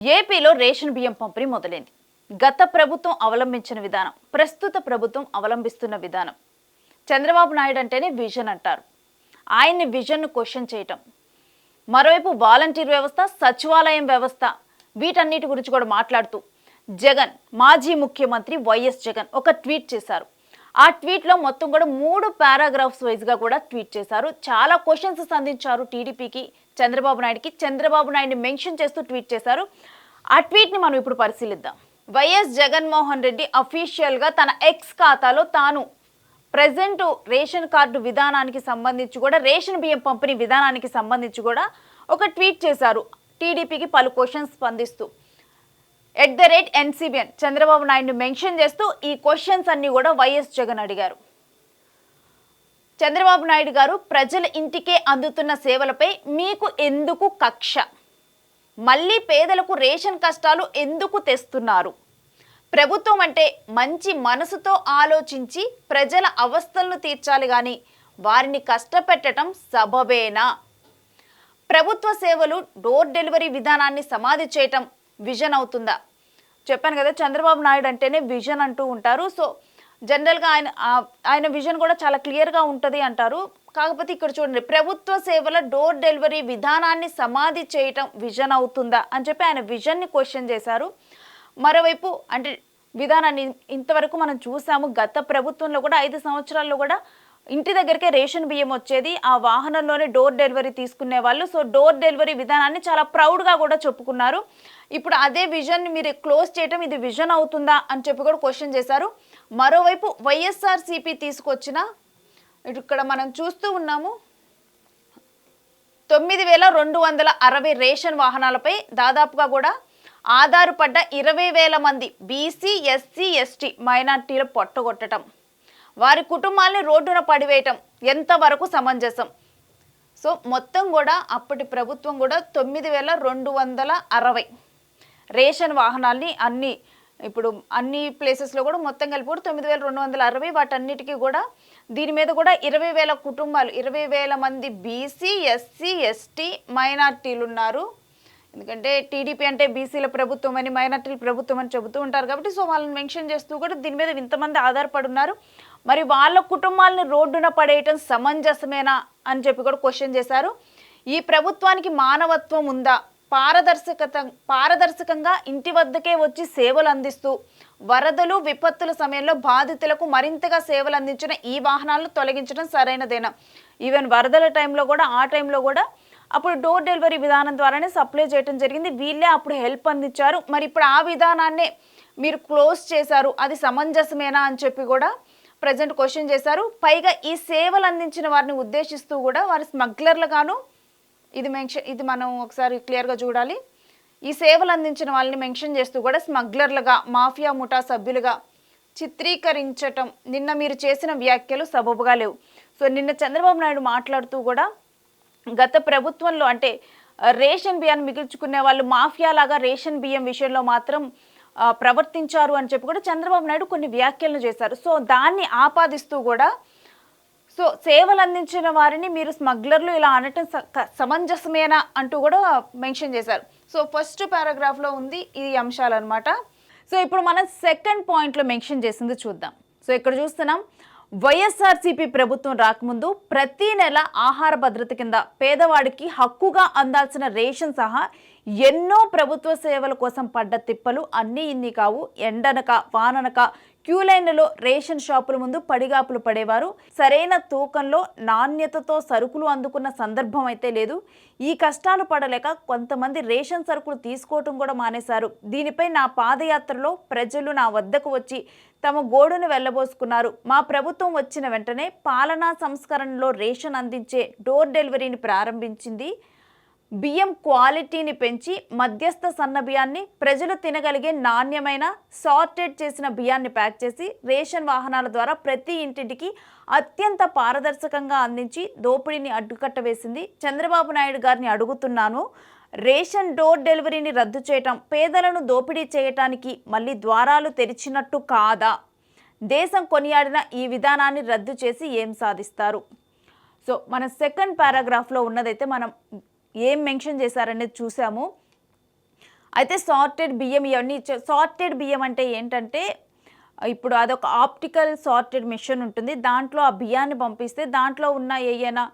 ఏపీలో రేషన్ బియ్యం పంపిణీ మొదలైంది. గత ప్రభుత్వం అవలంబించిన విధానం, ప్రస్తుత ప్రభుత్వం అవలంబిస్తున్న విధానం. చంద్రబాబు నాయుడు అంటేనే విజన్ అంటారు. ఆయన్ని విజన్ను క్వశ్చన్ చేయటం. మరోవైపు వాలంటీర్ వ్యవస్థ, సచివాలయం వ్యవస్థ, వీటన్నిటి గురించి కూడా మాట్లాడుతూ జగన్, మాజీ ముఖ్యమంత్రి వైఎస్ జగన్ ఒక ట్వీట్ చేశారు. ఆ ట్వీట్లో మొత్తం కూడా 3 పారాగ్రాఫ్స్ వైజ్గా కూడా ట్వీట్ చేశారు. చాలా క్వశ్చన్స్ సంధించారు టీడీపీకి, చంద్రబాబు నాయుడుకి. చంద్రబాబు నాయుడిని మెన్షన్ చేస్తూ ట్వీట్ చేశారు. ఆ ట్వీట్ని మనం ఇప్పుడు పరిశీలిద్దాం. వైఎస్ జగన్మోహన్ రెడ్డి అఫీషియల్గా తన ఎక్స్ ఖాతాలో తాను ప్రజెంట్ రేషన్ కార్డు విధానానికి సంబంధించి కూడా, రేషన్ బియ్యం పంపిణీ విధానానికి సంబంధించి కూడా ఒక ట్వీట్ చేశారు. టీడీపీకి పలు క్వశ్చన్స్ స్పందిస్తూ @NCBN చంద్రబాబు నాయుడుని మెన్షన్ చేస్తూ ఈ క్వశ్చన్స్ అన్ని కూడా వైఎస్ జగన్ అడిగారు. చంద్రబాబు నాయుడు గారు, ప్రజల ఇంటికే అందుతున్న సేవలపై మీకు ఎందుకు కక్ష? మళ్ళీ పేదలకు రేషన్ కష్టాలు ఎందుకు తెస్తున్నారు? ప్రభుత్వం అంటే మంచి మనసుతో ఆలోచించి ప్రజల అవస్థలను తీర్చాలి కానీ వారిని కష్టపెట్టడం సబబేనా? ప్రభుత్వ సేవలు డోర్ డెలివరీ విధానాన్ని సమాధి చేయటం విజన్ అవుతుందా? చెప్పాను కదా, చంద్రబాబు నాయుడు అంటేనే విజన్ అంటూ ఉంటారు. సో జనరల్గా ఆయన విజన్ కూడా చాలా క్లియర్గా ఉంటుంది అంటారు. కాకపోతే ఇక్కడ చూడండి, ప్రభుత్వ సేవల డోర్ డెలివరీ విధానాన్ని సమాధి చేయటం విజన్ అవుతుందా అని చెప్పి ఆయన విజన్ని క్వశ్చన్ చేశారు. మరోవైపు అంటే విధానాన్ని ఇంతవరకు మనం చూసాము. గత ప్రభుత్వంలో కూడా 5 సంవత్సరాల్లో కూడా ఇంటి దగ్గరికే రేషన్ బియ్యం వచ్చేది. ఆ వాహనంలోనే డోర్ డెలివరీ తీసుకునే వాళ్ళు. సో డోర్ డెలివరీ విధానాన్ని చాలా ప్రౌడ్గా కూడా చెప్పుకున్నారు. ఇప్పుడు అదే విజన్ని మీరు క్లోజ్ చేయటం ఇది విజన్ అవుతుందా అని చెప్పి కూడా క్వశ్చన్ చేశారు. మరోవైపు వైఎస్ఆర్సీపీ తీసుకొచ్చిన, ఇక్కడ మనం చూస్తూ ఉన్నాము, 9,260 రేషన్ వాహనాలపై దాదాపుగా కూడా ఆధారపడ్డ 20,000 మంది బీసీ, ఎస్సీ, ఎస్టీ మైనార్టీలు పొట్టగొట్టడం, వారి కుటుంబాలని రోడ్డున పడివేయటం ఎంతవరకు సమంజసం? సో మొత్తం కూడా అప్పటి ప్రభుత్వం కూడా 9,260 రేషన్ వాహనాల్ని ఇప్పుడు అన్ని ప్లేసెస్లో కూడా మొత్తం కలిపి కూడా 9,260, వాటన్నిటికీ కూడా దీని మీద కూడా 20,000 కుటుంబాలు, 20,000 మంది బీసీ, ఎస్సీ, ఎస్టీ మైనార్టీలు ఉన్నారు. ఎందుకంటే టీడీపీ అంటే బీసీల ప్రభుత్వం అని, మైనార్టీల ప్రభుత్వం అని చెబుతూ ఉంటారు కాబట్టి సో వాళ్ళని మెన్షన్ చేస్తూ కూడా దీని మీద ఇంతమంది ఆధారపడి ఉన్నారు. మరి వాళ్ళ కుటుంబాలను రోడ్డున పడేయటం సమంజసమేనా అని చెప్పి కూడా క్వశ్చన్ చేశారు. ఈ ప్రభుత్వానికి మానవత్వం ఉందా? పారదర్శకంగా ఇంటి వద్దకే వచ్చి సేవలు అందిస్తూ వరదలు, విపత్తుల సమయంలో బాధితులకు మరింతగా సేవలు అందించిన ఈ వాహనాలను తొలగించడం సరైనదేనా? ఈవెన్ వరదల టైంలో కూడా, ఆ టైంలో కూడా అప్పుడు డోర్ డెలివరీ విధానం ద్వారానే సప్లై చేయడం జరిగింది. వీళ్ళే అప్పుడు హెల్ప్ అందించారు. మరి ఇప్పుడు ఆ విధానాన్నే మీరు క్లోజ్ చేశారు, అది సమంజసమేనా అని చెప్పి కూడా ప్రజెంట్ క్వశ్చన్ చేశారు. పైగా ఈ సేవలు అందించిన వారిని ఉద్దేశిస్తూ కూడా వారి స్మగ్లర్లుగాను, ఇది మనం ఒకసారి క్లియర్గా చూడాలి. ఈ సేవలు అందించిన వాళ్ళని మెన్షన్ చేస్తూ కూడా స్మగ్లర్లుగా, మాఫియా ముఠా సభ్యులుగా చిత్రీకరించటం, నిన్న మీరు చేసిన వ్యాఖ్యలు సబబుగా లేవు. సో నిన్న చంద్రబాబు నాయుడు మాట్లాడుతూ కూడా గత ప్రభుత్వంలో అంటే రేషన్ బియ్యాన్ని మిగిల్చుకునే వాళ్ళు మాఫియాలాగా రేషన్ బియ్యం విషయంలో మాత్రం ప్రవర్తించారు అని చెప్పి కూడా చంద్రబాబు నాయుడు కొన్ని వ్యాఖ్యలను చేశారు. సో దాన్ని ఆపాదిస్తూ కూడా సో సేవలు అందించిన వారిని మీరు స్మగ్లర్లు ఇలా అనటం సమంజసమేనా అంటూ కూడా మెన్షన్ చేశారు. సో ఫస్ట్ పారాగ్రాఫ్లో ఉంది ఈ అంశాలు అనమాట. సో ఇప్పుడు మనం సెకండ్ పాయింట్లో మెన్షన్ చేసింది చూద్దాం. సో ఇక్కడ చూస్తున్నాం, వైఎస్ఆర్సీపీ ప్రభుత్వం రాకముందు ప్రతి నెల ఆహార భద్రత కింద పేదవాడికి హక్కుగా అందాల్సిన రేషన్ సహా ఎన్నో ప్రభుత్వ సేవల కోసం పడ్డ తిప్పలు అన్నీ ఇన్ని కావు. ఎండనక వాననక క్యూలైన్లలో రేషన్ షాపుల ముందు పడిగాపులు పడేవారు. సరైన తూకంలో నాణ్యతతో సరుకులు అందుకున్న సందర్భం అయితే లేదు. ఈ కష్టాలు పడలేక కొంతమంది రేషన్ సరుకులు తీసుకోవటం కూడా మానేశారు. దీనిపై నా పాదయాత్రలో ప్రజలు నా వద్దకు వచ్చి తమ గోడును వెళ్ళబోసుకున్నారు. మా ప్రభుత్వం వచ్చిన వెంటనే పాలనా సంస్కరణలో రేషన్ అందించే డోర్ డెలివరీని ప్రారంభించింది. బియ్యం క్వాలిటీని పెంచి మధ్యస్థ సన్న బియ్యాన్ని, ప్రజలు తినగలిగే నాణ్యమైన సార్టెడ్ చేసిన బియ్యాన్ని ప్యాక్ చేసి రేషన్ వాహనాల ద్వారా ప్రతి ఇంటింటికి అత్యంత పారదర్శకంగా అందించి దోపిడీని అడ్డుకట్ట వేసింది. చంద్రబాబు నాయుడు గారిని అడుగుతున్నాను, రేషన్ డోర్ డెలివరీని రద్దు చేయటం పేదలను దోపిడీ చేయటానికి మళ్ళీ ద్వారాలు తెరిచినట్టు కాదా? దేశం కొనియాడిన ఈ విధానాన్ని రద్దు చేసి ఏం సాధిస్తారు? సో మన సెకండ్ పారాగ్రాఫ్లో ఉన్నదైతే మనం ఏం మెన్షన్ చేశారనేది చూసాము. అయితే సార్టెడ్ బియ్యం ఇవన్నీ సార్టెడ్ బియ్యం అంటే ఏంటంటే ఇప్పుడు అదొక ఆప్టికల్ సార్టెడ్ మిషన్ ఉంటుంది. దాంట్లో ఆ బియ్యాన్ని పంపిస్తే దాంట్లో ఉన్న ఏయైనా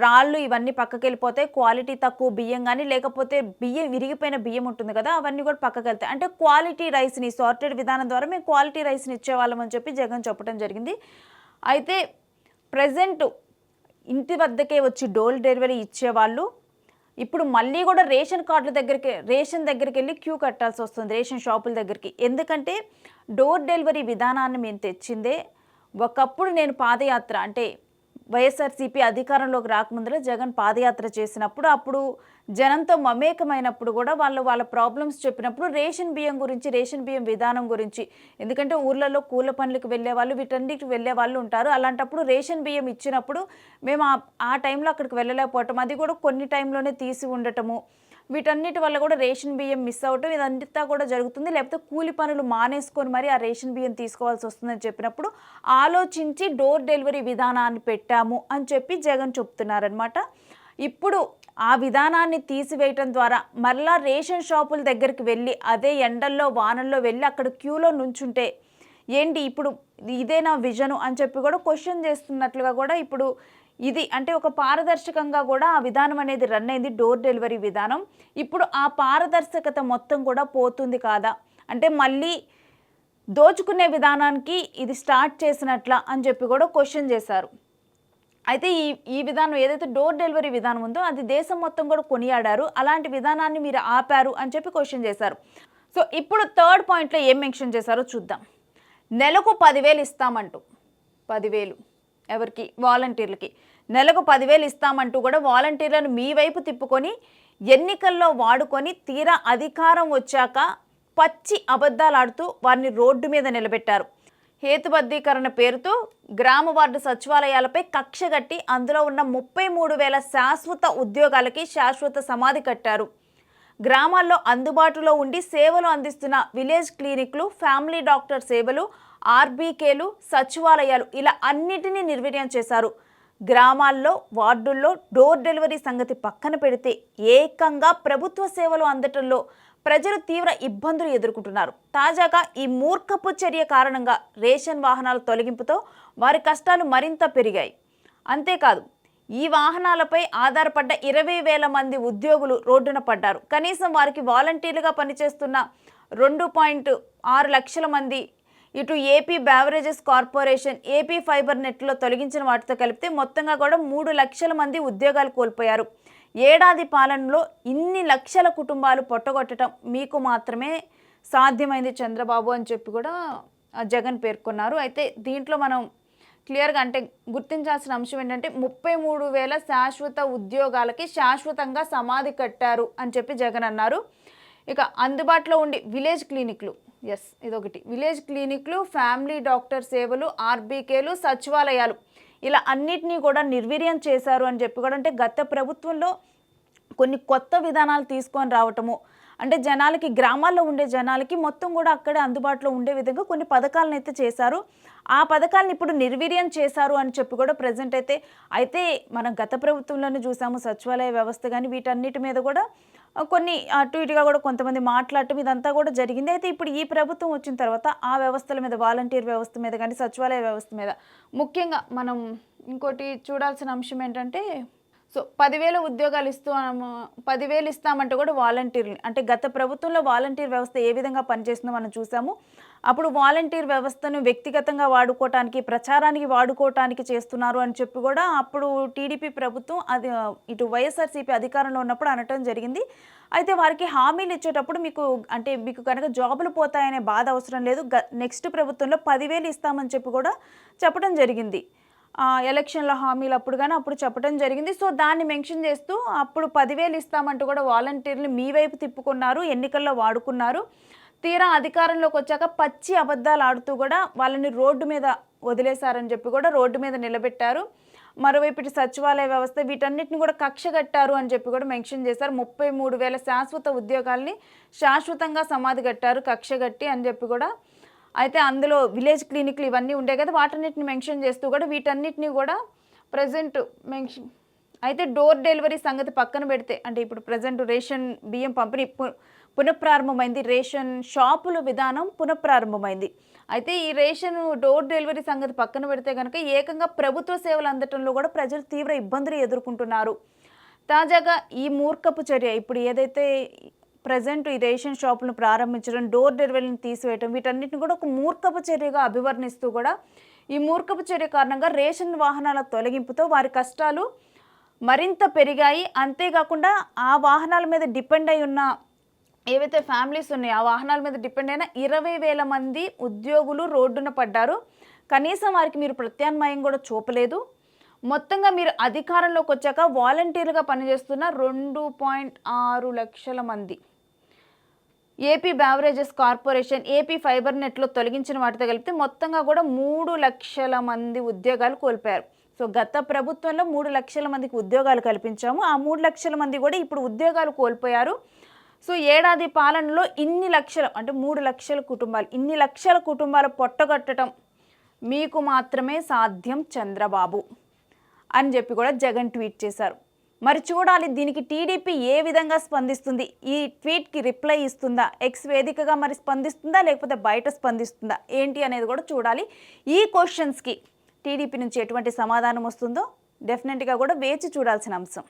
రాళ్ళు ఇవన్నీ పక్కకెళ్ళిపోతాయి. క్వాలిటీ తక్కువ బియ్యం గానీ, లేకపోతే బియ్యం విరిగిపోయిన బియ్యం ఉంటుంది కదా! అవన్నీ కూడా పక్కకెళ్తాయి. అంటే క్వాలిటీ రైస్‌ని సార్టెడ్ విధానం ద్వారా మేము క్వాలిటీ రైస్‌ని ఇచ్చేవాళ్ళం అని చెప్పి జగన్ చెప్పడం జరిగింది. అయితే ప్రెజెంట్ ఇంటి వద్దకే వచ్చి డోర్ డెలివరీ ఇచ్చేవాళ్ళు ఇప్పుడు మళ్ళీ కూడా రేషన్ దగ్గరికెళ్ళి క్యూ కట్టాల్సొస్తుంది రేషన్ షాపుల దగ్గరికి. ఎందుకంటే డోర్ డెలివరీ విధానాన్ని మేము తెచ్చిందే ఒకప్పుడు నేను పాదయాత్ర అంటే వైఎస్ఆర్సీపీ అధికారంలోకి రాకముందర జగన్ పాదయాత్ర చేసినప్పుడు అప్పుడు జనంతో మమేకమైనప్పుడు కూడా వాళ్ళ ప్రాబ్లమ్స్ చెప్పినప్పుడు రేషన్ బియ్యం విధానం గురించి ఎందుకంటే ఊర్లలో కూల పనులకు వెళ్ళేవాళ్ళు వీటన్నిటికి వెళ్ళేవాళ్ళు ఉంటారు. అలాంటప్పుడు రేషన్ బియ్యం ఇచ్చినప్పుడు మేము ఆ టైంలో అక్కడికి వెళ్ళలేకపోవటం, అది కూడా కొన్ని టైంలోనే తీసి ఉండటము, వీటన్నిటి వల్ల కూడా రేషన్ బియ్యం మిస్ అవ్వటం ఇదంతా కూడా జరుగుతుంది. లేకపోతే కూలి పనులు మానేసుకొని మరి ఆ రేషన్ బియ్యం తీసుకోవాల్సి వస్తుందని చెప్పినప్పుడు ఆలోచించి డోర్ డెలివరీ విధానాన్ని పెట్టాము అని చెప్పి జగన్ చెప్తున్నారనమాట. ఇప్పుడు ఆ విధానాన్ని తీసివేయటం ద్వారా మరలా రేషన్ షాపుల దగ్గరికి వెళ్ళి అదే ఎండల్లో వానల్లో వెళ్ళి అక్కడ క్యూలో నుంచుంటే ఏంటి ఇప్పుడు ఇదేనా విజను అని చెప్పి కూడా క్వశ్చన్ చేస్తున్నట్లుగా కూడా ఇప్పుడు ఇది అంటే ఒక పారదర్శకంగా కూడా ఆ విధానం అనేది రన్ అయింది డోర్ డెలివరీ విధానం. ఇప్పుడు ఆ పారదర్శకత మొత్తం కూడా పోతుంది కాదా, అంటే మళ్ళీ దోచుకునే విధానానికి ఇది స్టార్ట్ చేసినట్లా అని చెప్పి కూడా క్వశ్చన్ చేశారు. అయితే ఈ విధానం ఏదైతే డోర్ డెలివరీ విధానం ఉందో అది దేశం మొత్తం కూడా కొనియాడారు. అలాంటి విధానాన్ని మీరు ఆపారు అని చెప్పి క్వశ్చన్ చేశారు. సో ఇప్పుడు థర్డ్ పాయింట్లో ఏం మెన్షన్ చేశారో చూద్దాం. నెలకు 10,000 ఇస్తామంటూ 10,000 ఎవరికి? వాలంటీర్లకి. నెలకు 10,000 ఇస్తామంటూ కూడా వాలంటీర్లను మీ వైపు తిప్పుకొని ఎన్నికల్లో వాడుకొని తీరా అధికారం వచ్చాక పచ్చి అబద్ధాలు ఆడుతూ వారిని రోడ్డు మీద నిలబెట్టారు. హేతుబద్ధీకరణ పేరుతో గ్రామ వార్డు సచివాలయాలపై కక్షగట్టి అందులో ఉన్న 33,000 శాశ్వత ఉద్యోగాలకి శాశ్వత సమాధి కట్టారు. గ్రామాల్లో అందుబాటులో ఉండి సేవలు అందిస్తున్న విలేజ్ క్లినిక్లు, ఫ్యామిలీ డాక్టర్ సేవలు, ఆర్బీకేలు, సచివాలయాలు ఇలా అన్నిటినీ నిర్వీర్యం చేశారు. గ్రామాల్లో వార్డుల్లో డోర్ డెలివరీ సంగతి పక్కన పెడితే ఏకంగా ప్రభుత్వ సేవలు అందటంలో ప్రజలు తీవ్ర ఇబ్బందులు ఎదుర్కొంటున్నారు. తాజాగా ఈ మూర్ఖపు చర్య కారణంగా రేషన్ వాహనాల తొలగింపుతో వారి కష్టాలు మరింత పెరిగాయి. అంతేకాదు ఈ వాహనాలపై ఆధారపడ్డ 20,000 మంది ఉద్యోగులు రోడ్డున పడ్డారు. కనీసం వారికి వాలంటీర్లుగా పనిచేస్తున్న 2.6 లక్షల మంది, ఇటు AP beverages corporation, AP fibre నెట్లో తొలగించిన వాటితో కలిపితే మొత్తంగా కూడా 3 లక్షల మంది ఉద్యోగాలు కోల్పోయారు. ఏడాది పాలనలో ఇన్ని లక్షల కుటుంబాలు పొట్టగొట్టడం మీకు మాత్రమే సాధ్యమైంది చంద్రబాబు అని చెప్పి కూడా జగన్ పేర్కొన్నారు. అయితే దీంట్లో మనం క్లియర్గా అంటే గుర్తించాల్సిన అంశం ఏంటంటే 33,000 శాశ్వత ఉద్యోగాలకి శాశ్వతంగా సమాధి కట్టారు అని చెప్పి జగన్ అన్నారు. ఇక అందుబాటులో ఉండి విలేజ్ క్లినిక్లు, ఎస్ ఇదొకటి, విలేజ్ క్లినిక్లు, ఫ్యామిలీ డాక్టర్ సేవలు, ఆర్బీకేలు, సచివాలయాలు ఇలా అన్నిటినీ కూడా నిర్వీర్యం చేశారు అని చెప్పి కూడా, అంటే గత ప్రభుత్వంలో కొన్ని కొత్త విధానాలు తీసుకొని రావటము, అంటే జనాలకి గ్రామాల్లో ఉండే జనాలకి మొత్తం కూడా అక్కడే అందుబాటులో ఉండే విధంగా కొన్ని పథకాలను అయితే చేశారు. ఆ పథకాలను ఇప్పుడు నిర్వీర్యం చేశారు అని చెప్పి కూడా ప్రజెంట్ అయితే మనం గత ప్రభుత్వంలోనే చూసాము. సచివాలయ వ్యవస్థ కానీ వీటన్నిటి మీద కూడా కొన్ని అటు ఇటుగా కూడా కొంతమంది మాట్లాడటం ఇదంతా కూడా జరిగింది. అయితే ఇప్పుడు ఈ ప్రభుత్వం వచ్చిన తర్వాత ఆ వ్యవస్థల మీద, వాలంటీర్ వ్యవస్థ మీద కానీ సచివాలయ వ్యవస్థ మీద ముఖ్యంగా మనం ఇంకోటి చూడాల్సిన అంశం ఏంటంటే, సో 10,000 ఉద్యోగాలు 10,000 ఇస్తామంటే కూడా వాలంటీర్లు, అంటే గత ప్రభుత్వంలో వాలంటీర్ వ్యవస్థ ఏ విధంగా పనిచేస్తుందో మనం చూసాము. అప్పుడు వాలంటీర్ వ్యవస్థను వ్యక్తిగతంగా వాడుకోవటానికి, ప్రచారానికి వాడుకోవటానికి చేస్తున్నారు అని చెప్పి కూడా అప్పుడు టీడీపీ ప్రభుత్వం అది ఇటు వైఎస్ఆర్సీపీ అధికారంలో ఉన్నప్పుడు అనటం జరిగింది. అయితే వారికి హామీలు ఇచ్చేటప్పుడు మీకు కనుక జాబులు పోతాయనే బాధ అవసరం లేదు, నెక్స్ట్ ప్రభుత్వంలో 10,000 ఇస్తామని చెప్పి కూడా చెప్పడం జరిగింది. ఎలక్షన్ల హామీలు అప్పుడు చెప్పడం జరిగింది. సో దాన్ని మెన్షన్ చేస్తూ అప్పుడు 10,000 ఇస్తామంటూ కూడా వాలంటీర్లు మీ వైపు తిప్పుకున్నారు, ఎన్నికల్లో వాడుకున్నారు. తీరా అధికారంలోకి వచ్చాక పచ్చి అబద్ధాలు ఆడుతూ కూడా వాళ్ళని రోడ్డు మీద వదిలేశారని చెప్పి కూడా రోడ్డు మీద నిలబెట్టారు. మరోవైపు ఇటు సచివాలయ వ్యవస్థ వీటన్నిటిని కూడా కక్ష కట్టారు అని చెప్పి కూడా మెన్షన్ చేశారు. 33,000 శాశ్వత ఉద్యోగాల్ని శాశ్వతంగా సమాధి కట్టారు కక్ష కట్టి అని చెప్పి కూడా. అయితే అందులో విలేజ్ క్లినిక్లు ఇవన్నీ ఉండే కదా, వాటన్నిటిని మెన్షన్ చేస్తూ కూడా వీటన్నిటిని కూడా ప్రజెంట్ మెన్షన్. అయితే డోర్ డెలివరీ సంగతి పక్కన పెడితే, అంటే ఇప్పుడు ప్రజెంట్ రేషన్ బియ్యం పంపిణీ పునఃప్రారంభమైంది. రేషన్ షాపుల విధానం పునఃప్రారంభమైంది. అయితే ఈ రేషన్ డోర్ డెలివరీ సంగతి పక్కన పెడితే కనుక ఏకంగా ప్రభుత్వ సేవలు అందటంలో కూడా ప్రజలు తీవ్ర ఇబ్బందులు ఎదుర్కొంటున్నారు. తాజాగా ఈ మూర్ఖపు చర్య ఇప్పుడు ఏదైతే ప్రజెంట్ ఈ రేషన్ షాపులను ప్రారంభించడం, డోర్ డెలివరీని తీసివేయడం, వీటన్నిటిని కూడా ఒక మూర్ఖపు చర్యగా అభివర్ణిస్తూ కూడా ఈ మూర్ఖపు చర్య కారణంగా రేషన్ వాహనాల తొలగింపుతో వారి కష్టాలు మరింత పెరిగాయి. అంతేకాకుండా ఆ వాహనాల మీద డిపెండ్ అయి ఉన్న ఏవైతే ఫ్యామిలీస్ ఉన్నాయో ఆ వాహనాల మీద డిపెండ్ అయిన 20,000 మంది ఉద్యోగులు రోడ్డున పడ్డారు. కనీసం వారికి మీరు ప్రత్యామ్నాయం కూడా చూపలేదు. మొత్తంగా మీరు అధికారంలోకి వచ్చాక వాలంటీర్లుగా పనిచేస్తున్న 2.6 లక్షల మంది AP beverages corporation, AP fibre నెట్లో తొలగించిన వాటితో కలిపితే మొత్తంగా కూడా 3 లక్షల మంది ఉద్యోగాలు కోల్పోయారు. సో గత ప్రభుత్వంలో 3 లక్షల మందికి ఉద్యోగాలు కల్పించాము. ఆ 3 లక్షల మంది కూడా ఇప్పుడు ఉద్యోగాలు కోల్పోయారు. సో ఏడాది పాలనలో ఇన్ని లక్షలు అంటే 3 లక్షల కుటుంబాలు, ఇన్ని లక్షల కుటుంబాలు పొట్టగొట్టడం మీకు మాత్రమే సాధ్యం చంద్రబాబు అని చెప్పి కూడా జగన్ ట్వీట్ చేశారు. మరి చూడాలి దీనికి టీడీపీ ఏ విధంగా స్పందిస్తుంది. ఈ ట్వీట్కి రిప్లై ఇస్తుందా, ఎక్స్ వేదికగా మరి స్పందిస్తుందా, లేకపోతే బయట స్పందిస్తుందా ఏంటి అనేది కూడా చూడాలి. ఈ క్వశ్చన్స్కి టీడీపీ నుంచి ఎటువంటి సమాధానం వస్తుందో డెఫినెట్గా కూడా వేచి చూడాల్సిన అంశం.